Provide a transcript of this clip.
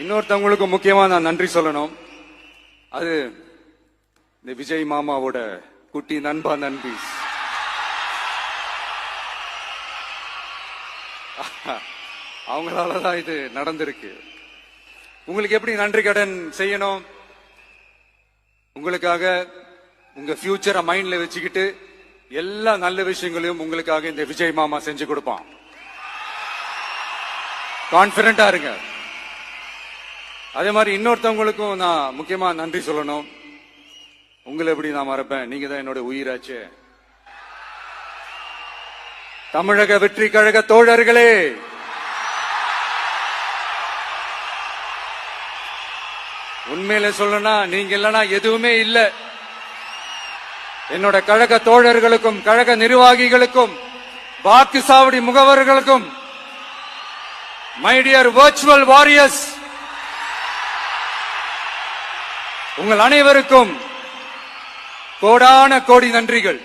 இன்னொருத்தவங்களுக்கு முக்கியமா நான் நன்றி சொல்லணும். அது இந்த விஜய் மாமாவோட குட்டி நண்பா நண்பி. அவங்களாலதான் இது நடந்திருக்கு. உங்களுக்கு எப்படி நன்றி கடன் செய்யணும்? உங்களுக்காக உங்க ஃபியூச்சரை மைண்ட்ல வச்சுக்கிட்டு எல்லா நல்ல விஷயங்களையும் உங்களுக்காக இந்த விஜய் மாமா செஞ்சு கொடுப்பான். கான்பிடண்டா இருங்க. அதே மாதிரி இன்னொருத்தவங்களுக்கும் நான் முக்கியமா நன்றி சொல்லணும். உங்களை எப்படி நான் மறப்பேன்? நீங்க தான் என்னோட உயிராச்சு. தமிழக வெற்றி கழக தோழர்களே, உண்மையில சொல்லனா நீங்க இல்லனா எதுவுமே இல்ல. என்னோட கழக தோழர்களுக்கும் கழக நிர்வாகிகளுக்கும் வாக்கு சாவடி முகவர்களுக்கும் மை டியர் வர்ச்சுவல் வாரியர்ஸ், உங்கள் அனைவருக்கும் கோடான கோடி நன்றிகள்.